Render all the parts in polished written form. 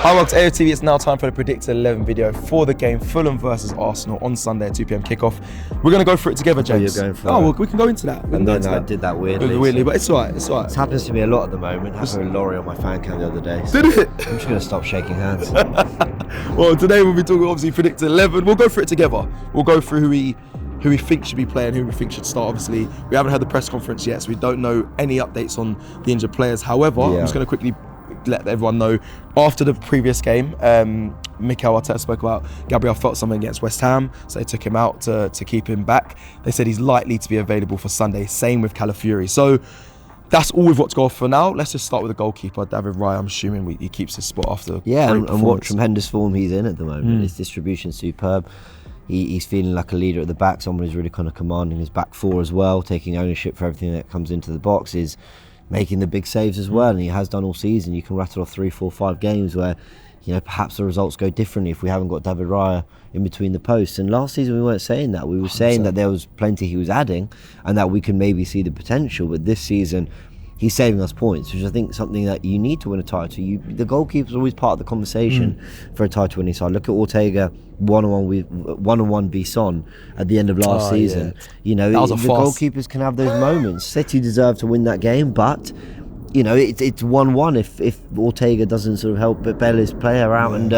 Hi, welcome to AFTV. It's now time for the Predicted 11 video for the game Fulham versus Arsenal on Sunday at 2 p.m. kickoff. We're going to go through it together, James. You're going for well, we can go into that. I did that weirdly. But it's alright. It's alright. It happens to me a lot at the moment. I had a lorry on my fan cam the other day. So did it? I'm just going to stop shaking hands. Well, today we'll be talking obviously Predicted 11. We'll go through it together. We'll go through who we think should be playing, who we think should start. Obviously, we haven't had the press conference yet, so we don't know any updates on the injured players. However, I'm just going to quickly let everyone know, after the previous game, Mikel Arteta spoke about Gabriel felt something against West Ham, so they took him out to keep him back. They said he's likely to be available for Sunday. Same with Calafiori. So that's all we've got to go off for now. Let's just start with the goalkeeper, David Raya. I'm assuming he keeps his spot after. And what tremendous form he's in at the moment. His distribution's superb. He's feeling like a leader at the back, someone who's really kind of commanding his back four as well, taking ownership for everything that comes into the box, is making the big saves as well, and he has done all season. You can rattle off 3, 4, 5 games where, perhaps the results go differently if we haven't got David Raya in between the posts. And last season we weren't saying that. We were saying 100%. That there was plenty he was adding and that we could maybe see the potential. But this season, he's saving us points, which I think is something that you need to win a title. The goalkeeper's always part of the conversation for a title winning side. Look at Ortega one-on-one v Son at the end of last season. The goalkeepers can have those moments. City deserve to win that game, but it's 1-1 if Ortega doesn't sort of help bail his player out. And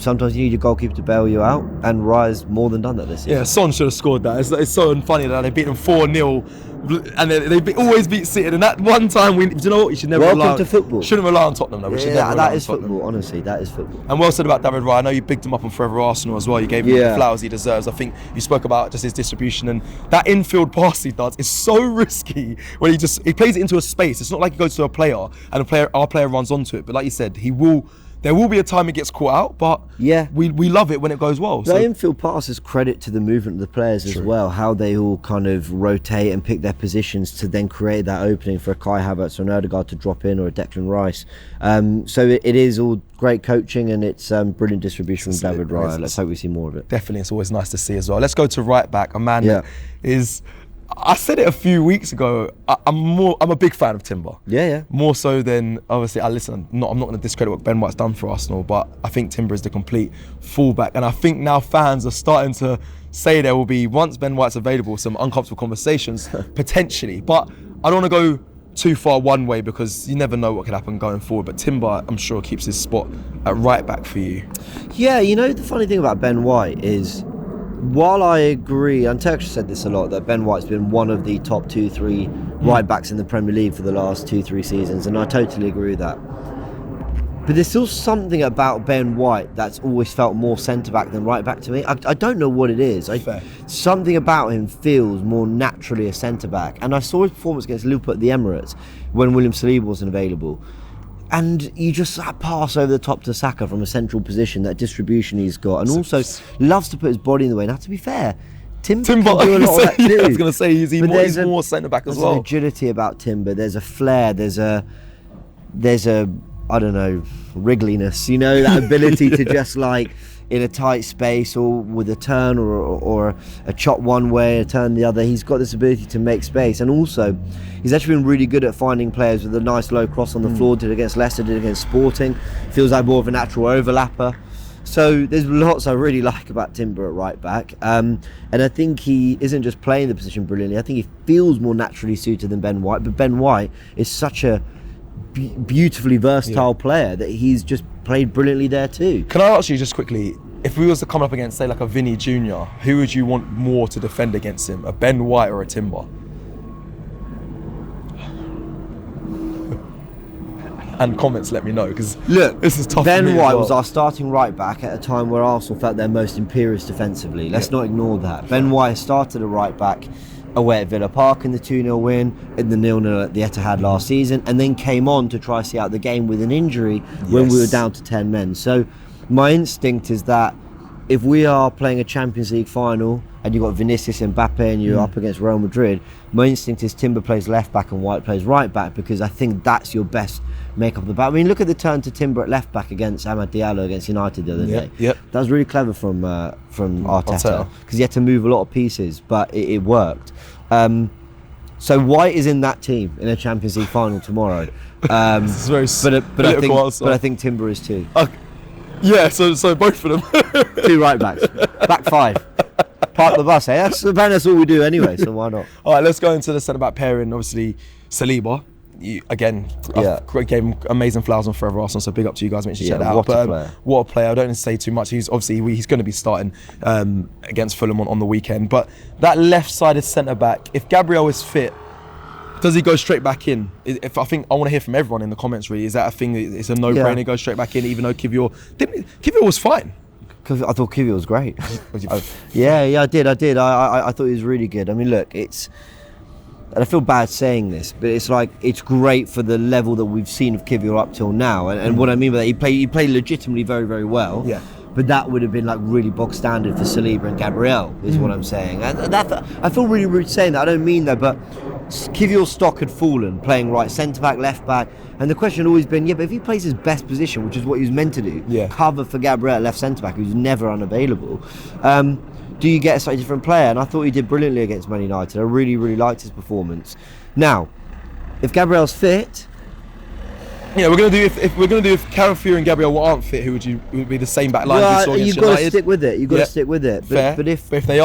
sometimes you need your goalkeeper to bail you out, and Raya's more than done that this season. Yeah, Son should have scored that. It's so funny that they beat them 4-0 and they always beat City, and that one time do you know what, you should never Welcome to football. Shouldn't rely on Tottenham though. That is football, honestly, that is football. And well said about David Raya. I know you bigged him up on Forever Arsenal as well. You gave him the flowers he deserves. I think you spoke about just his distribution, and that infield pass he does is so risky when he plays it into a space. It's not like he goes to a player and our player runs onto it, but like you said, there will be a time it gets caught out, but we love it when it goes well. The infield pass is credit to the movement of the players as well, how they all kind of rotate and pick their positions to then create that opening for a Kai Havertz or an Odegaard to drop in, or a Declan Rice. So it is all great coaching, and it's brilliant distribution from David Raya. Let's hope we see more of it. Definitely, it's always nice to see as well. Let's go to right back, a man that is... I said it a few weeks ago. I'm a big fan of Timber. Yeah. More so than, obviously, I'm not going to discredit what Ben White's done for Arsenal, but I think Timber is the complete fullback, and I think now fans are starting to say there will be, once Ben White's available, some uncomfortable conversations potentially. But I don't want to go too far one way, because you never know what could happen going forward. But Timber, I'm sure, keeps his spot at right back for you. Yeah, the funny thing about Ben White is, while I agree, and Turkish said this a lot, that Ben White's been one of the top 2-3 right backs in the Premier League for the last 2-3 seasons, and I totally agree with that. But there's still something about Ben White that's always felt more centre back than right back to me. I don't know what it is. Something about him feels more naturally a centre back, and I saw his performance against Liverpool at the Emirates when William Saliba wasn't available. And you just pass over the top to Saka from a central position, that distribution he's got, and also loves to put his body in the way. Now, to be fair, Timber can do a lot of that too. I was going to say he's more centre back as well. There's an agility about Timber. There's a flair. There's a I don't know, wriggliness. That ability to just in a tight space, or with a turn or a chop one way, a turn the other. He's got this ability to make space, and also he's actually been really good at finding players with a nice low cross on the floor. Did against Leicester, did against Sporting. Feels like more of a natural overlapper. So there's lots I really like about Timber at right back, and I think he isn't just playing the position brilliantly. I think he feels more naturally suited than Ben White, but Ben White is such a beautifully versatile player that he's just played brilliantly there too. Can I ask you just quickly, if we was to come up against, say, like a Vinny Jr., who would you want more to defend against him, a Ben White or a Timber? And comments, let me know, because look, this is tough. Ben White was our starting right back at a time where Arsenal felt their most imperious defensively. Let's not ignore that. Ben White started a right back away at Villa Park in the 2-0 win, in the 0-0 at the Etihad last season, and then came on to try to see out the game with an injury when we were down to 10 men. So my instinct is that if we are playing a Champions League final and you've got Vinicius and Mbappe and you're up against Real Madrid, my instinct is Timber plays left back and White plays right back, because I think that's your best make up of the back. I mean, look at the turn to Timber at left back against Amad Diallo against United the other day. That was really clever from Arteta, because he had to move a lot of pieces, but it worked. So White is in that team in a Champions League final tomorrow. It's very but I think Timber is too. Yeah, so both of them. 2 right backs, back 5. Park the bus, eh? That's all we do anyway, so why not? All right, let's go into the centre back pairing. Obviously, Saliba. I gave him amazing flowers on Forever Arsenal, so big up to you guys. Make sure you check that out. What a player! I don't need to say too much. He's going to be starting against Fulham on the weekend. But that left-sided centre back, if Gabriel is fit, does he go straight back in? I think I want to hear from everyone in the comments. Really, is that a thing? It's a no-brainer. Go straight back in, even though Kivior was fine. I thought Kivior was great. I did. I thought he was really good. I mean, look, and I feel bad saying this, but it's great for the level that we've seen of Kivior up till now. And what I mean by that, he played legitimately very, very well. Yeah. But that would have been like really bog standard for Saliba and Gabriel, is what I'm saying. And I feel really rude saying that. I don't mean that, but Kivior's stock had fallen, playing right centre back, left back, and the question had always been, but if he plays his best position, which is what he was meant to do, cover for Gabriel left centre back, who's never unavailable. Do you get a slightly different player? And I thought he did brilliantly against Man United. I really, really liked his performance. Now, if Gabriel's fit, we're gonna do if Calafiori and Gabriel aren't fit, who would be the same back line we saw against you've United? got to stick with it. You've got to stick with it. But if they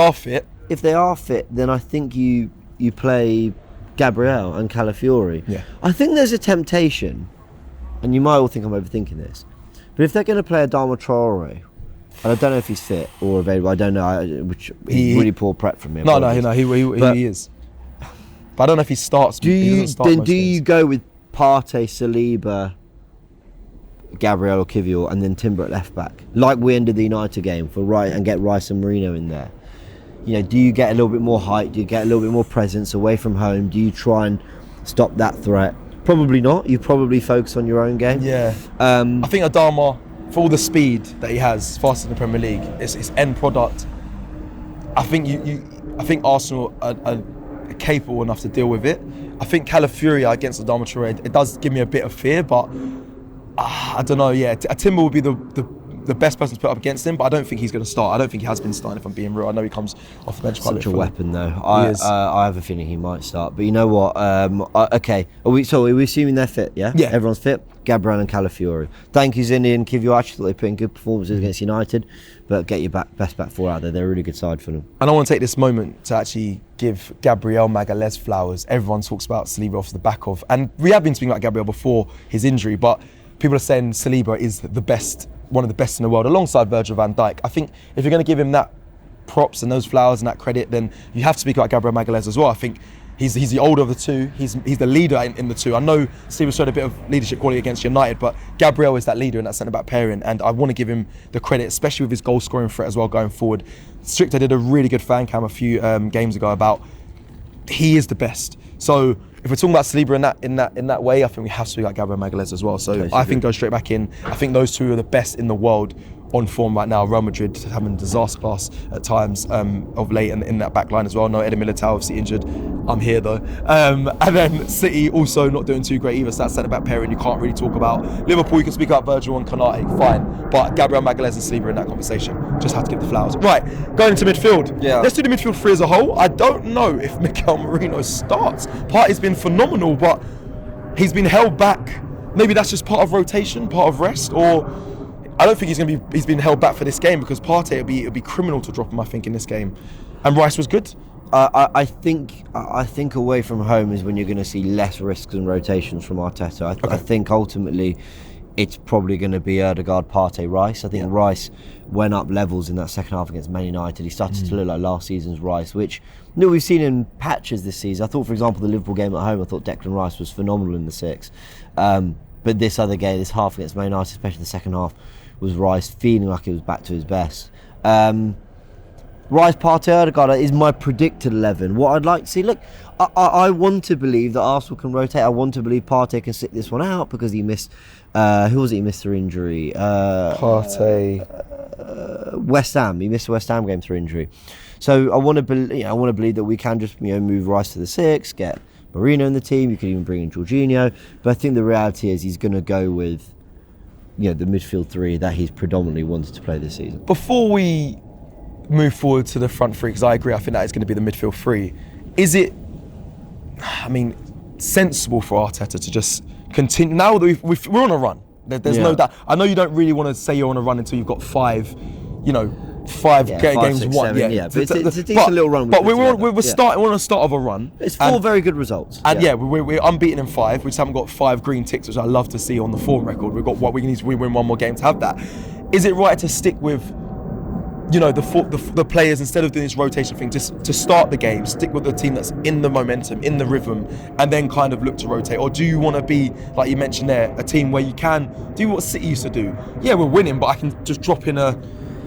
are fit, then I think you play Gabriel and Calafiori. Yeah. I think there's a temptation, and you might all think I'm overthinking this, but if they're going to play Adama Traore, and I don't know if he's fit or available. I don't know. Which really poor prep from me. No, he is. But I don't know if he starts. Do you go with Partey, Saliba, Gabriel or Kivior, and then Timber at left back, like we ended the United game for right, and get Rice and Marino in there? Do you get a little bit more height? Do you get a little bit more presence away from home? Do you try and stop that threat? Probably not. You probably focus on your own game. Yeah. I think Adama, for all the speed that he has, faster than the Premier League, it's end product. I think I think Arsenal are capable enough to deal with it. I think Calafiori against Adama Traore, it does give me a bit of fear, but I don't know. Yeah, Timber will be the best person to put up against him, but I don't think he's going to start. I don't think he has been starting, if I'm being real. I know he comes off the bench quite a bit. Such a weapon, though. I have a feeling he might start. But you know what? Okay. Are we assuming they're fit, yeah? Yeah. Everyone's fit? Gabriel and Calafiori. Thank you, Zinni and Kivior. I actually thought they put in good performances against United, but get your best back 4 out there. They're a really good side for them. And I want to take this moment to actually give Gabriel Magalhaes flowers. Everyone talks about Saliba off the back of, and we have been speaking about Gabriel before his injury, but people are saying Saliba is the best, one of the best in the world, alongside Virgil van Dijk. I think if you're going to give him that props and those flowers and that credit, then you have to speak about Gabriel Magalhaes as well. I think he's the older of the two. He's the leader in the two. I know Saliba showed a bit of leadership quality against United, but Gabriel is that leader in that centre-back pairing, and I want to give him the credit, especially with his goal-scoring threat as well going forward. Stricker did a really good fan cam a few games ago about he is the best. So if we're talking about Saliba in that way, I think we have to speak about Gabriel Magalhaes as well. So totally. I think go straight back in. I think those two are the best in the world on form right now. Real Madrid having disaster class at times of late, and in that back line as well. No, Eder Militao obviously injured. I'm here though. And then City also not doing too great either. So that centre-back pairing you can't really talk about. Liverpool, you can speak about Virgil and Konate, fine. But Gabriel Magalhaes and Saliba in that conversation. Just have to give the flowers. Right, going into midfield. Yeah. Let's do the midfield 3 as a whole. I don't know if Mikel Merino starts. Partey's been phenomenal, but he's been held back. Maybe that's just part of rotation, part of rest, or I don't think he's been held back for this game, because Partey it'd be criminal to drop him, I think, in this game. And Rice was good. I think away from home is when you're going to see less risks and rotations from Arteta. I think ultimately it's probably going to be Ødegaard, Partey, Rice. I think Rice went up levels in that second half against Man United. He started to look like last season's Rice, which we've seen in patches this season. I thought, for example, the Liverpool game at home, I thought Declan Rice was phenomenal in the 6. But this other game, this half against Man United, especially the second half, was Rice feeling like he was back to his best. Rice, Partey, Ødegaard is my predicted 11. What I'd like to see, look, I want to believe that Arsenal can rotate. I want to believe Partey can sit this one out, because he missed, who was it he missed through injury? Partey. West Ham. He missed the West Ham game through injury. So I want to believe that we can just move Rice to the 6, get Marino in the team. You could even bring in Jorginho. But I think the reality is he's going to go with the midfield 3 that he's predominantly wanted to play this season. Before we move forward to the front 3, because I agree, I think that is going to be the midfield 3. Is it, sensible for Arteta to just continue. Now that we're on a run. There's no doubt. I know you don't really want to say you're on a run until you've got five games 6, won. 7, but it's a decent little run. But we're starting. We're on the start of a run. It's 4 very good results. And we're unbeaten in 5. We just haven't got 5 green ticks, which I love to see on the form record. We've got what we need to win one more game to have that. Is it right to stick with, the players instead of doing this rotation thing, just to start the game, stick with the team that's in the momentum, in the rhythm, and then kind of look to rotate? Or do you want to be, like you mentioned there, a team where you can do what City used to do? Yeah, we're winning, but I can just drop in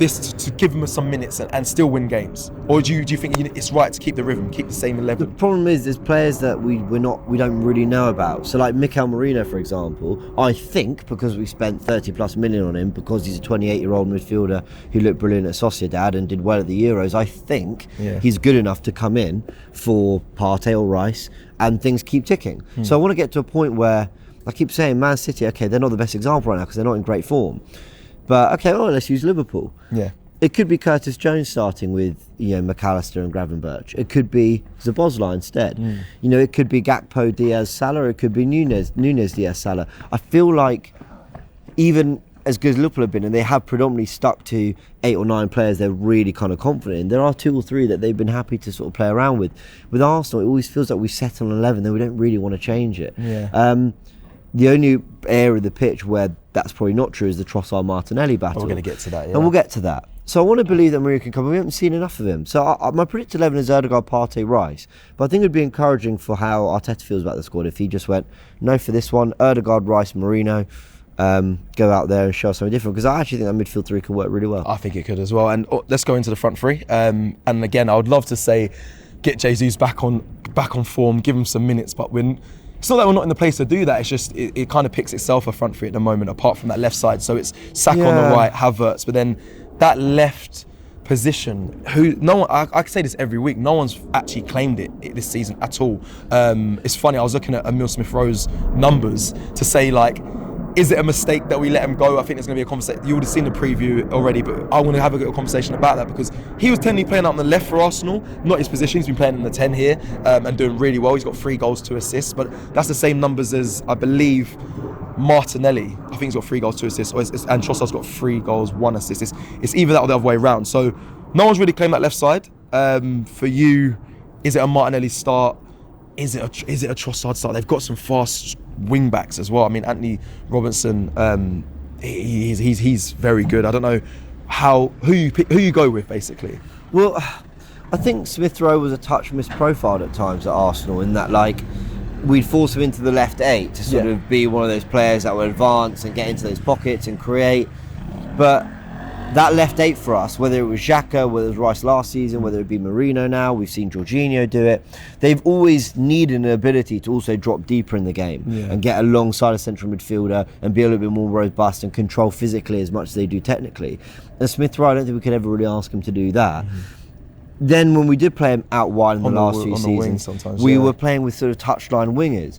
this to give them some minutes and still win games? Or do you think it's right to keep the rhythm, keep the same 11? The problem is there's players that we don't really know about. So like Mikel Merino, for example, I think because we spent 30 plus million on him, because he's a 28-year-old midfielder who looked brilliant at Sociedad and did well at the Euros, I think he's good enough to come in for Partey or Rice and things keep ticking. So I want to get to a point where I keep saying Man City, okay, they're not the best example right now because they're not in great form. But okay, let's use Liverpool. Yeah. It could be Curtis Jones starting with McAllister and Gravenberch. It could be Szoboszlai instead. It could be Gakpo, Diaz, Salah. It could be Nunes, Diaz, Salah. I feel like even as good as Liverpool have been, and they have predominantly stuck to 8 or 9 players they're really kind of confident in, there are 2 or 3 that they've been happy to sort of play around with. With Arsenal, it always feels like we settle on 11, then we don't really want to change it. Yeah. The only area of the pitch where that's probably not true is the Trossard-Martinelli battle. We're going to get to that, yeah. And we'll get to that. So I want to believe that Mourinho can come. We haven't seen enough of him. So my predicted 11 is Ødegaard, Partey, Rice. But I think it would be encouraging for how Arteta feels about the squad if he just went, no for this one, Ødegaard, Rice, Mourinho, go out there and show something different. Because I actually think that midfield 3 could work really well. I think it could as well. And let's go into the front 3. And again, I would love to say, get Jesus back on form, give him some minutes, but it's not that we're not in the place to do that. It's just it kind of picks itself a front 3 at the moment, apart from that left side. So it's Saka on the right, Havertz, but then that left position, I can say this every week, no one's actually claimed it this season at all. It's funny, I was looking at Emile Smith-Rowe's numbers to say, like, is it a mistake that we let him go? I think there's going to be a conversation. You would have seen the preview already, but I want to have a good conversation about that, because he was technically playing out on the left for Arsenal, not his position. He's been playing in the 10 here and doing really well. He's got 3 goals, 2 assists, but that's the same numbers as, I believe, Martinelli. I think he's got 3 goals, 2 assists, and Trossard's got 3 goals, 1 assist. It's either that or the other way around. So no one's really claimed that left side. For you, is it a Martinelli start? Is it a Trossard start? They've got some fast wing backs as well. I mean, Anthony Robinson, he's very good. I don't know who you go with, basically. Well, I think Smith-Rowe was a touch misprofiled at times at Arsenal, in that, like, we'd force him into the left 8 to sort of be one of those players that will advance and get into those pockets and create. But that left 8 for us, whether it was Xhaka, whether it was Rice last season, whether it be Marino now, we've seen Jorginho do it, they've always needed an ability to also drop deeper in the game and get alongside a central midfielder and be a little bit more robust and control physically as much as they do technically. And Smith-Rowe, I don't think we could ever really ask him to do that. Then when we did play him out wide in the last few seasons, we were playing with sort of touchline wingers.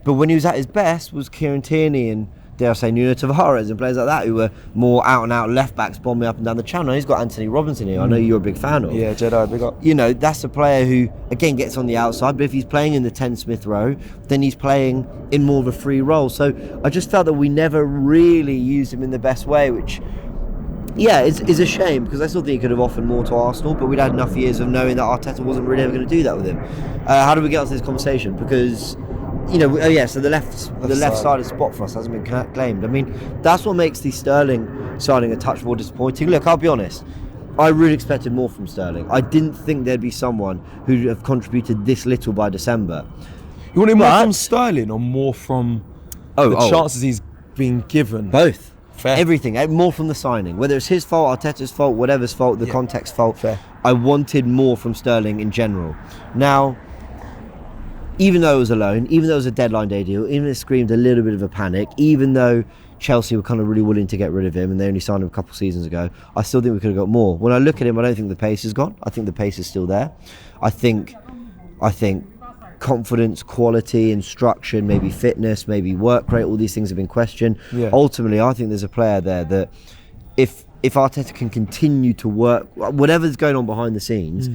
But when he was at his best was Kieran Tierney and, dare I say, Nuno Tavares and players like that, who were more out-and-out left-backs bombing up and down the channel. He's got Anthony Robinson here, I know you're a big fan of. Yeah, Jedi, big up. That's a player who, again, gets on the outside, but if he's playing in the 10 Smith-Rowe, then he's playing in more of a free role. So I just felt that we never really used him in the best way, which, is a shame, because I still think he could have offered more to Arsenal, but we'd had enough years of knowing that Arteta wasn't really ever going to do that with him. How do we get onto this conversation? Because so the left side spot for us hasn't been claimed. I mean, that's what makes the Sterling signing a touch more disappointing. Look, I'll be honest, I really expected more from Sterling. I didn't think there'd be someone who'd have contributed this little by December. You wanted more from Sterling or more from the chances he's been given? Both. Fair. Everything, more from the signing. Whether it's his fault, Arteta's fault, whatever's fault, the context fault. Fair. I wanted more from Sterling in general. Now, even though it was a loan, even though it was a deadline day deal, even though it screamed a little bit of a panic, even though Chelsea were kind of really willing to get rid of him and they only signed him a couple of seasons ago, I still think we could have got more. When I look at him, I don't think the pace is gone. I think the pace is still there. I think confidence, quality, instruction, maybe fitness, maybe work rate, all these things have been questioned. Ultimately, I think there's a player there that if Arteta can continue to work, whatever's going on behind the scenes,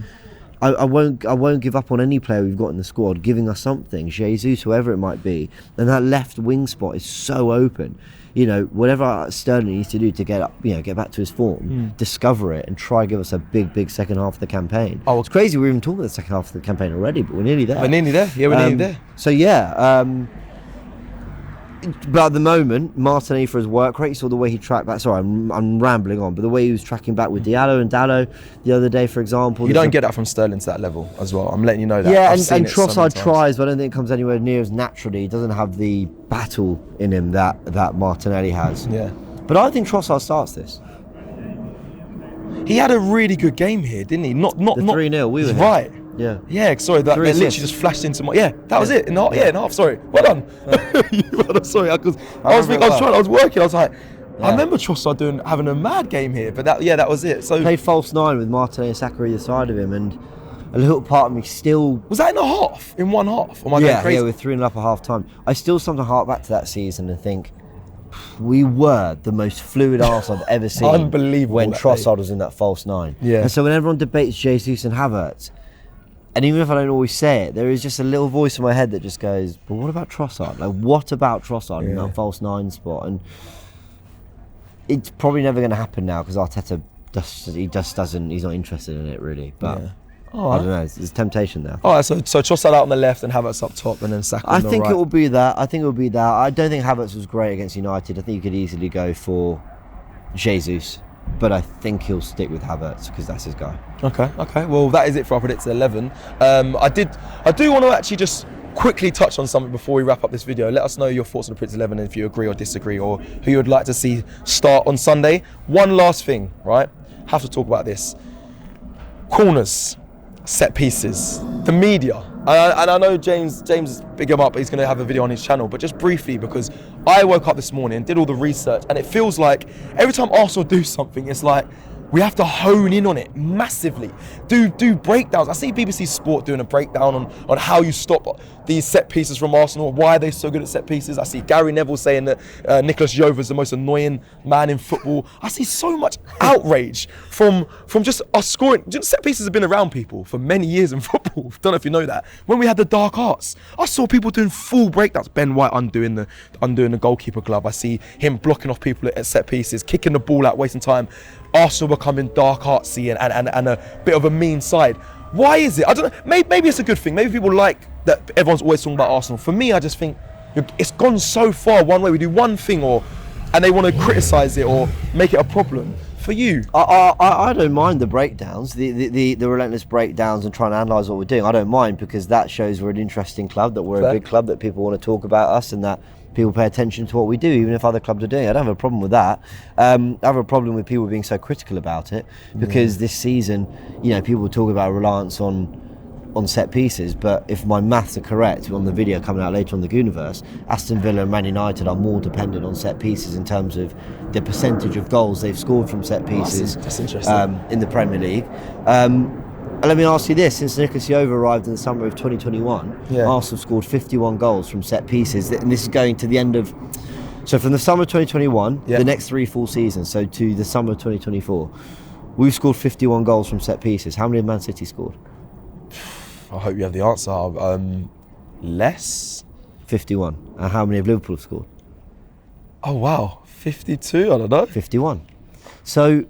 I won't give up on any player we've got in the squad giving us something, Jesus, whoever it might be. And that left wing spot is so open. You know, whatever Sterling needs to do to get up, get back to his form, discover it, and try and give us a big second half of the campaign. Oh, it's crazy we're even talking about the second half of the campaign already, but we're nearly there. We're nearly there. Yeah, we're nearly there. So but at the moment, Martinelli for his work rate, you saw the way he tracked back. Sorry, I'm rambling on, but the way he was tracking back with Diallo and Dallo the other day, for example. You don't get that from Sterling to that level as well. I'm letting you know that. Yeah, and Trossard tries, but I don't think it comes anywhere near as naturally. He doesn't have the battle in him that Martinelli has. Yeah. But I think Trossard starts this. He had a really good game here, didn't he? Not 3-0. We were right. Here. Yeah. Yeah, sorry, that literally just flashed into my... Yeah, that was it. In half, sorry. Well done. Sorry, I was working, I was like... Yeah. I remember Trossard having a mad game here, but that was it. So played false 9 with Martinelli and Saka either side of him, and a little part of me still... Was that in a half? In one half? Or am I going crazy? Yeah, with 3 and up at half time. I still sometimes hark back to that season and think... We were the most fluid Arsenal I've ever seen. Unbelievable. When Trossard was in that false 9. Yeah. And so when everyone debates Jesus and Havertz, and even if I don't always say it, there is just a little voice in my head that just goes, but what about Trossard? Like, what about Trossard in that false 9 spot? And it's probably never going to happen now because Arteta he's not interested in it really. But I don't know, there's temptation there. All right, so Trossard out on the left and Havertz up top and then Saka on the right. I think it will be that. I don't think Havertz was great against United. I think you could easily go for Jesus. But I think he'll stick with Havertz because that's his guy. Okay. Well, that is it for our Predicted 11. I do want to actually just quickly touch on something before we wrap up this video. Let us know your thoughts on the Predicted 11 and if you agree or disagree or who you would like to see start on Sunday. One last thing, right? Have to talk about this. Corners, set pieces, the media. And I know James big him up, he's going to have a video on his channel, but just briefly, because I woke up this morning, did all the research, and it feels like every time Arsenal do something, it's like we have to hone in on it massively. Do breakdowns. I see BBC Sport doing a breakdown on how you stop these set pieces from Arsenal, why they're so good at set pieces. I see Gary Neville saying that Nicolas Jova is the most annoying man in football. I see so much outrage from just us scoring. Set pieces have been around people for many years in football. Don't know if you know that. When we had the dark arts, I saw people doing full breakdowns. Ben White undoing the goalkeeper glove. I see him blocking off people at set pieces, kicking the ball out, wasting time. Arsenal becoming dark artsy and a bit of a mean side. Why is it? I don't know. Maybe it's a good thing. Maybe people like that everyone's always talking about Arsenal. For me, I just think it's gone so far one way. We do one thing and they want to criticise it or make it a problem. For you? I don't mind the breakdowns, the relentless breakdowns and trying to analyse what we're doing. I don't mind because that shows we're an interesting club, that we're a big club, that people want to talk about us and that people pay attention to what we do, even if other clubs are doing it. I don't have a problem with that. I have a problem with people being so critical about it because this season, people talk about a reliance on set pieces, but if my maths are correct on the video coming out later on the Gooniverse, Aston Villa and Man United are more dependent on set pieces in terms of the percentage of goals they've scored from set pieces that's interesting. In the Premier League. Let me ask you this, since Nicolas Jova arrived in the summer of 2021, Arsenal scored 51 goals from set pieces, and this is going to the end of... So from the summer of 2021, the next 3 full seasons, so to the summer of 2024, we've scored 51 goals from set pieces. How many have Man City scored? I hope you have the answer. Less? 51. And how many have Liverpool scored? Oh wow, 52, I don't know. 51. So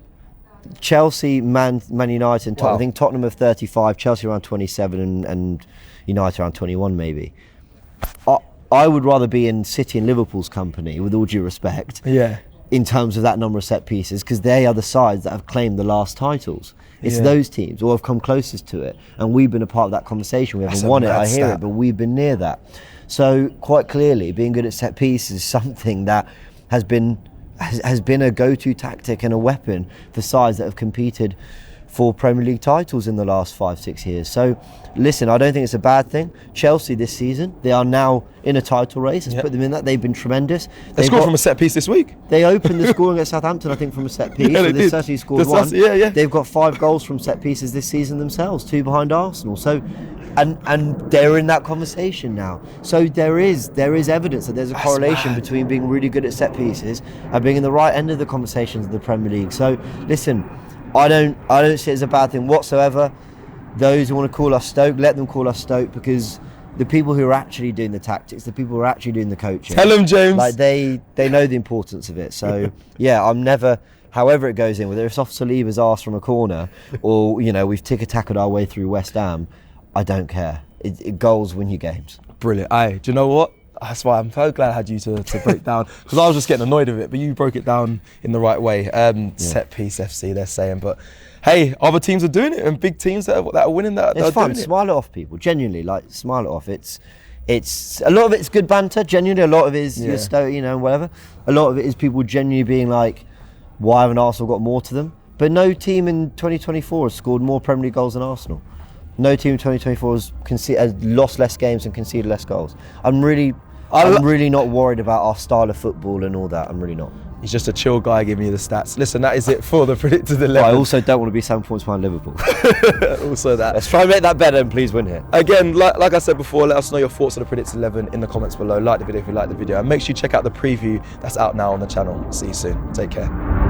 Chelsea, Man United and Tottenham, I think Tottenham have 35, Chelsea around 27 and United around 21 maybe. I would rather be in City and Liverpool's company, with all due respect, in terms of that number of set pieces, because they are the sides that have claimed the last titles. It's those teams, or have come closest to it, and we've been a part of that conversation. We haven't won it, I hear it, but we've been near that. So quite clearly, being good at set pieces is something that has been a go-to tactic and a weapon for sides that have competed for Premier League titles in the last 5-6 years. So listen, I don't think it's a bad thing. Chelsea this season, they are now in a title race. Let's put them in that. They've been tremendous. They scored from a set piece this week. They opened the scoring at Southampton, I think, from a set piece. Yeah, they certainly scored one. Yeah. They've got 5 goals from set pieces this season themselves, 2 behind Arsenal. So, and they're in that conversation now. So there is evidence that there's a correlation between being really good at set pieces and being in the right end of the conversations of the Premier League. So listen, I don't see it as a bad thing whatsoever. those who want to call us Stoke, let them call us Stoke, because the people who are actually doing the tactics, the people who are actually doing the coaching, tell them, James. Like they know the importance of it. So yeah, I'm never, however it goes in, whether it's off Saliba's arse from a corner or we've tick-a-tackled our way through West Ham, I don't care. Goals win you games. Brilliant. Aye, do you know what? That's why I'm so glad I had you to break down, because I was just getting annoyed with it, but you broke it down in the right way. Set piece FC, they're saying, but hey, other teams are doing it, and big teams that are winning that. It's fun. Smile it off, people. Genuinely, smile it off. It's a lot of it's good banter. Genuinely, a lot of it is whatever. A lot of it is people genuinely being like, why haven't Arsenal got more to them? But no team in 2024 has scored more Premier League goals than Arsenal. No team in 2024 has lost less games and conceded less goals. I'm really not worried about our style of football and all that. I'm really not. He's just a chill guy giving you the stats. Listen, that is it for the Predicted 11. I also don't want to be 7 points behind Liverpool. Also that. Let's try and make that better and please win here. Again, like I said before, let us know your thoughts on the Predicted 11 in the comments below. Like the video if you like the video. And make sure you check out the preview that's out now on the channel. See you soon. Take care.